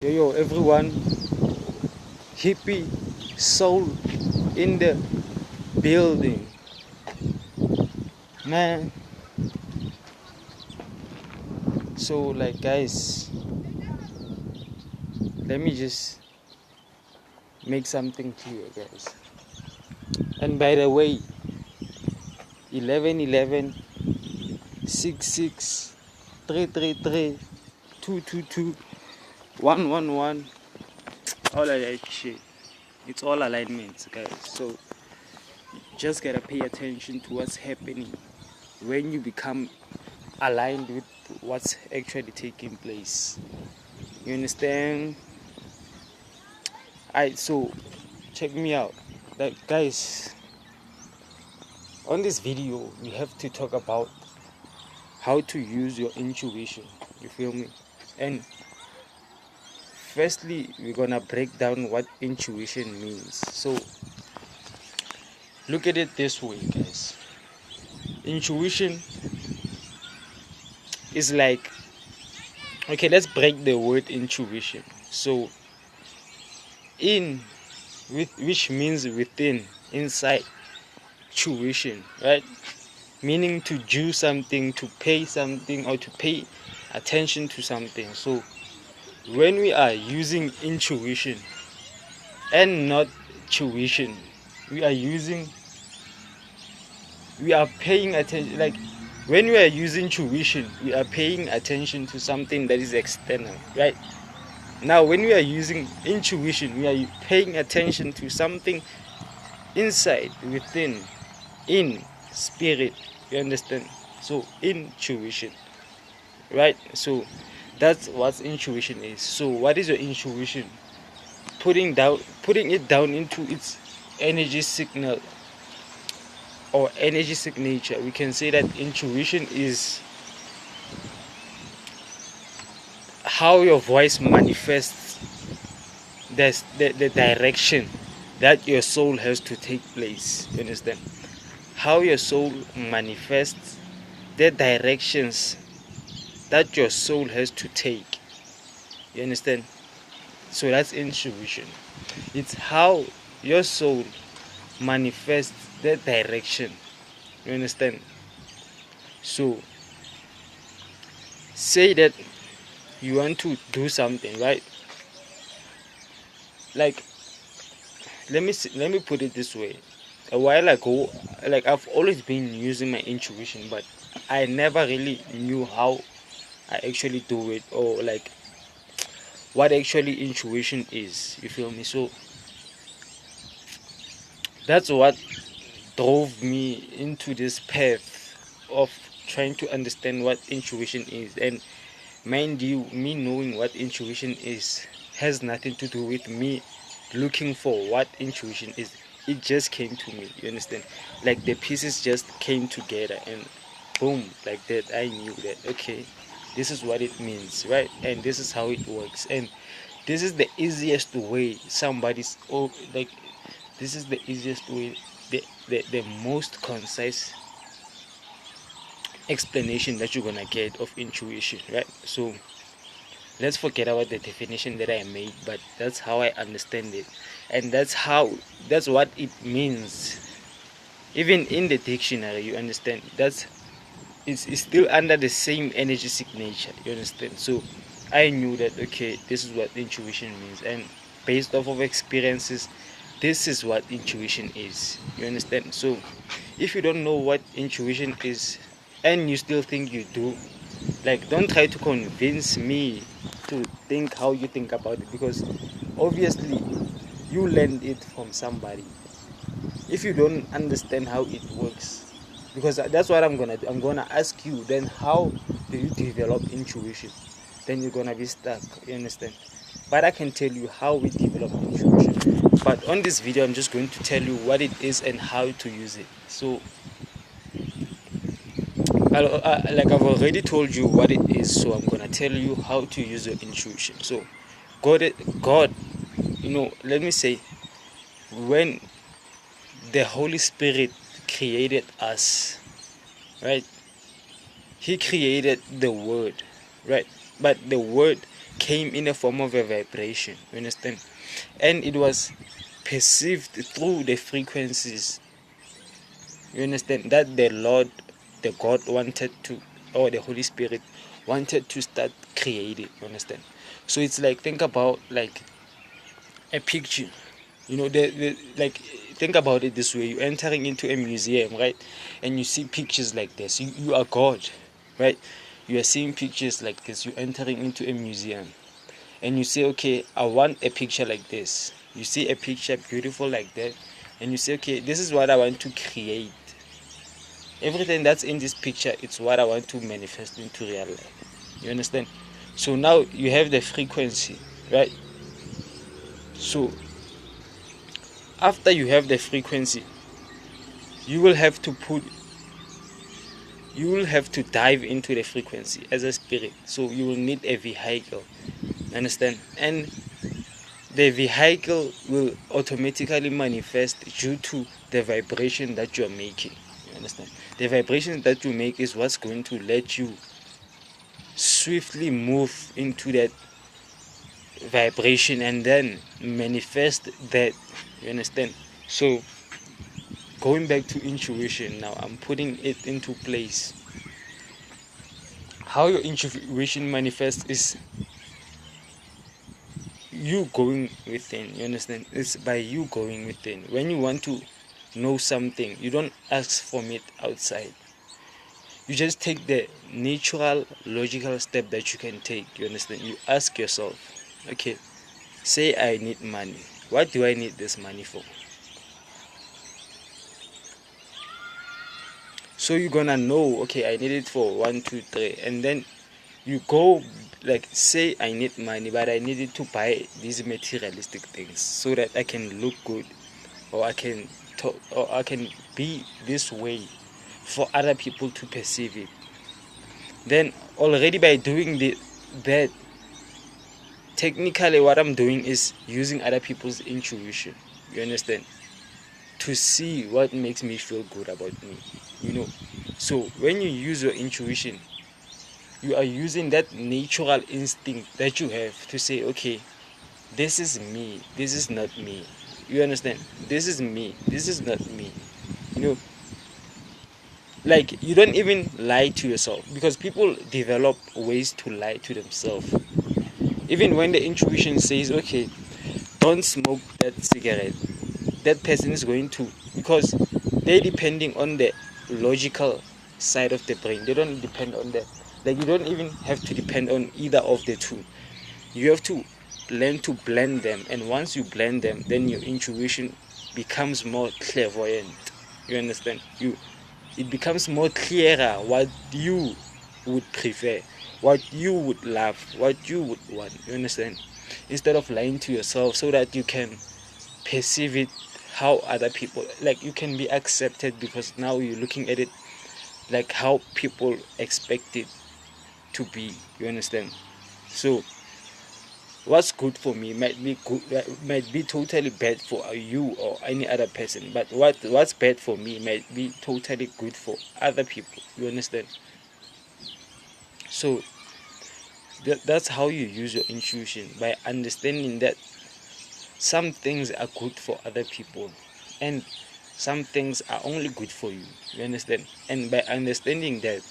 Yo everyone, HiPPiE SOUL in the building, man. So like guys, let me just make something clear, guys. And by the way, 1111 66 333 222 111, all of that shit. It's all alignments, guys. So you just gotta pay attention to what's happening when you become aligned with what's actually taking place. You understand? Alright, so check me out. Like guys, on this video we have to talk about how to use your intuition. You feel me? And firstly, we're gonna break down what intuition means. So look at it this way, guys. Intuition is like, okay, let's break the word intuition. So which means within, inside, tuition, right? Meaning to do something, to pay something, or to pay attention to something. So when we are using intuition and not tuition, we are paying attention. Like when we are using tuition, we are paying attention to something that is external, right? Now when we are using intuition, we are paying attention to something inside, within, in spirit. You understand? So intuition, right? So that's what intuition is. So what is your intuition? Putting it down into its energy signal or energy signature, we can say that intuition is how your voice manifests the direction that your soul has to take place. You understand? How your soul manifests the directions that your soul has to take. You understand? So that's intuition. It's how your soul manifests the direction. You understand? So say that you want to do something, right? Like let me put it this way. A while ago, like I've always been using my intuition, but I never really knew how I actually do it, or like what actually intuition is. You feel me? So that's what drove me into this path of trying to understand what intuition is. And mind you, me knowing what intuition is has nothing to do with me looking for what intuition is. It just came to me. You understand? Like the pieces just came together and boom, like that. I knew that, okay, this is what it means, right? And this is how it works. And this is the easiest way this is the easiest way, the most concise explanation that you're gonna get of intuition, right? So let's forget about the definition that I made, but that's how I understand it, and that's what it means. Even in the dictionary, you understand, it's still under the same energy signature. You understand? So I knew that, okay, this is what intuition means, and based off of experiences, this is what intuition is. You understand? So if you don't know what intuition is and you still think you do, like, don't try to convince me to think how you think about it, because obviously you learned it from somebody. If you don't understand how it works, because that's what I'm gonna do, I'm gonna ask you, then how do you develop intuition? Then you're gonna be stuck. You understand? But I can tell you how we develop intuition. But on this video, I'm just going to tell you what it is and how to use it. So like I've already told you what it is, so I'm gonna tell you how to use your intuition. So God, let me say, when the Holy Spirit created us, right? He created the Word, right? But the Word came in a form of a vibration, you understand, and it was perceived through the frequencies, you understand, that the Lord, the God wanted to, or the Holy Spirit wanted to start creating, you understand. So it's like, think about like a picture, you know, like, think about it this way: you're entering into a museum, right, and you see pictures like this. You are God, right? You are seeing pictures like this. You're entering into a museum and you say, okay, I want a picture like this. You see a picture beautiful like that and you say, okay, this is what I want to create. Everything that's in this picture, it's what I want to manifest into real life. You understand? So now you have the frequency, right? So after you have the frequency, you will have to dive into the frequency as a spirit. So you will need a vehicle, understand? And the vehicle will automatically manifest due to the vibration that you're making, you understand? The vibration that you make is what's going to let you swiftly move into that vibration and then manifest that, you understand? So going back to intuition now, I'm putting it into place. How your intuition manifests is you going within, you understand? It's by you going within. When you want to know something, you don't ask from it outside. You just take the natural, logical step that you can take, you understand? You ask yourself, okay, say I need money. What do I need this money for? So you're gonna know, okay, I need it for 1, 2, 3, and then you go, like, say I need money, but I need it to buy these materialistic things so that I can look good, or I can talk, or I can be this way for other people to perceive it. Then already by doing that, technically what I'm doing is using other people's intuition, you understand, to see what makes me feel good about me, you know. So when you use your intuition, you are using that natural instinct that you have to say, okay, this is me, this is not me, you understand, this is me, this is not me, you know. Like, you don't even lie to yourself, because people develop ways to lie to themselves. Even when the intuition says, okay, don't smoke that cigarette, that person is going to, because they're depending on the logical side of the brain. They don't depend on that. Like, you don't even have to depend on either of the two. You have to learn to blend them, and once you blend them, then your intuition becomes more clairvoyant, you understand. It becomes more clearer what you would prefer, what you would love, what you would want, you understand, instead of lying to yourself, so that you can perceive it how other people, like, you can be accepted, because now you're looking at it like how people expect it to be, you understand. So what's good for me might be good, might be totally bad for you or any other person, but what's bad for me might be totally good for other people, you understand. So that's how you use your intuition, by understanding that some things are good for other people and some things are only good for you, you understand. And by understanding that,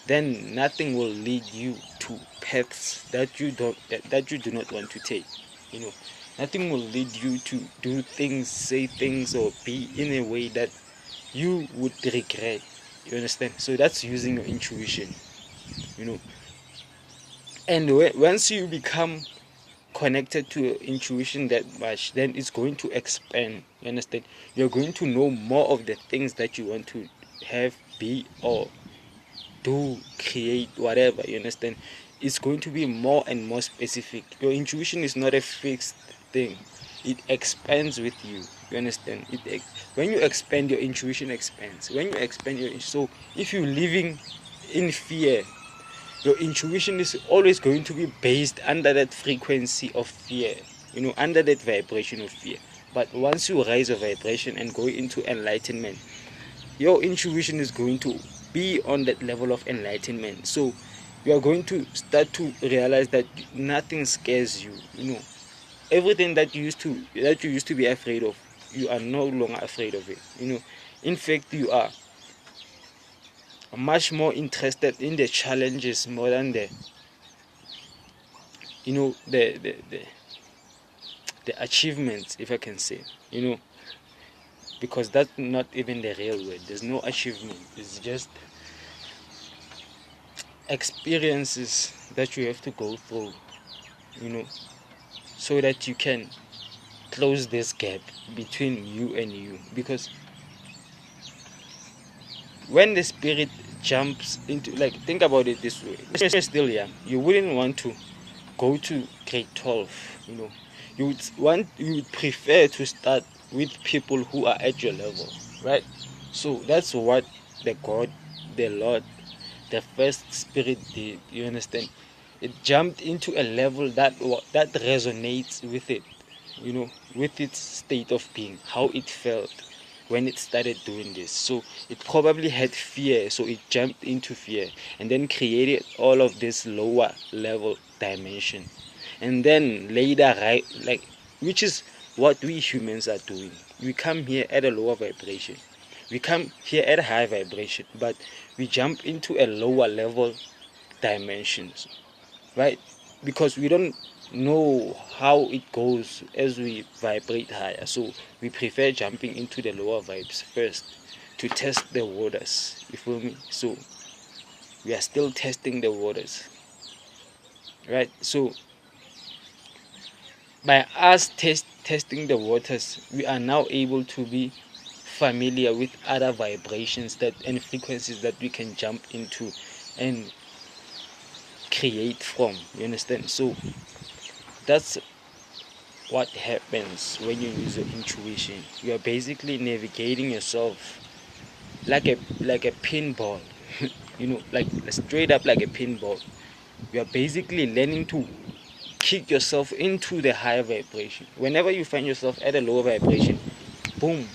then nothing will lead you to paths that you do not want to take, you know. Nothing will lead you to do things, say things, or be in a way that you would regret, you understand. So that's using your intuition, you know. And once you become connected to your intuition that much, then it's going to expand, you understand. You're going to know more of the things that you want to have, be, or do, create, whatever, you understand. It's going to be more and more specific. Your intuition is not a fixed thing, it expands with you, you understand. When you expand, your intuition expands. When you expand so if you're living in fear, your intuition is always going to be based under that frequency of fear, you know, under that vibration of fear. But once you raise your vibration and go into enlightenment, your intuition is going to be on that level of enlightenment. So you are going to start to realize that nothing scares you. You know, everything that you used to be afraid of, you are no longer afraid of it. You know, in fact, you are much more interested in the challenges more than the, you know, the achievements, if I can say. You know, because that's not even the real word. There's no achievement. It's just experiences that you have to go through, you know, so that you can close this gap between you and you. Because when the spirit jumps into, like, think about it this way: when you're still young, you wouldn't want to go to grade 12. You know, you would prefer to start with people who are at your level, right? So that's what the God, the Lord, the first spirit did. You understand? It jumped into a level that resonates with it, you know, with its state of being, how it felt when it started doing this. So it probably had fear, so it jumped into fear and then created all of this lower level dimension. And then later, right, like, which is what we humans are doing. We come here at a lower vibration, we come here at a high vibration, but we jump into a lower level dimensions, right? Because we don't know how it goes as we vibrate higher, so we prefer jumping into the lower vibes first to test the waters. You feel me? So we are still testing the waters, right? So by us testing the waters, we are now able to be familiar with other vibrations that and frequencies that we can jump into and create from. You understand? So that's what happens when you use your intuition. You are basically navigating yourself like a pinball. You know, like straight up like a pinball. You are basically learning to kick yourself into the higher vibration. Whenever you find yourself at a lower vibration, boom,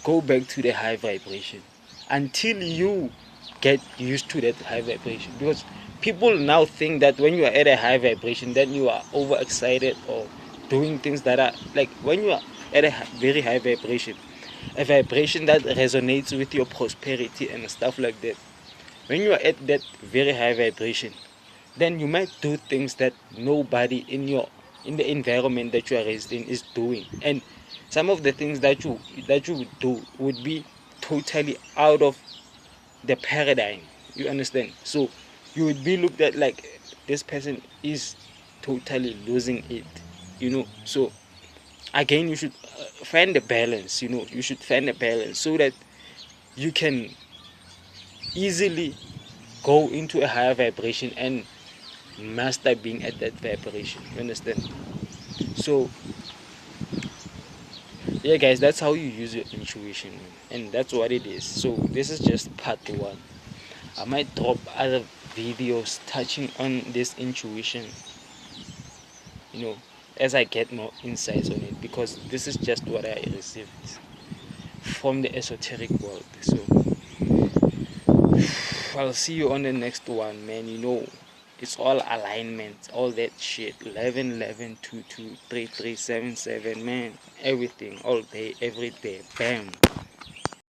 go back to the high vibration until you get used to that high vibration. Because people now think that when you are at a high vibration, then you are overexcited or doing things that are like, when you are at a very high vibration, a vibration that resonates with your prosperity and stuff like that. When you are at that very high vibration, then you might do things that nobody in the environment that you are raised in is doing. And some of the things that you would do would be totally out of the paradigm. You understand? So you would be looked at like, this person is totally losing it, you know. So again, you should find the balance. You know, you should find a balance so that you can easily go into a higher vibration and master being at that vibration. You understand? So yeah, guys, that's how you use your intuition, and that's what it is. So this is just part one. I might drop other videos touching on this intuition, you know, as I get more insights on it, because this is just what I received from the esoteric world. So I'll see you on the next one, man. You know, it's all alignment, all that shit. 11 11 2 2 3 3 7 7, man. Everything, all day, every day. Bam.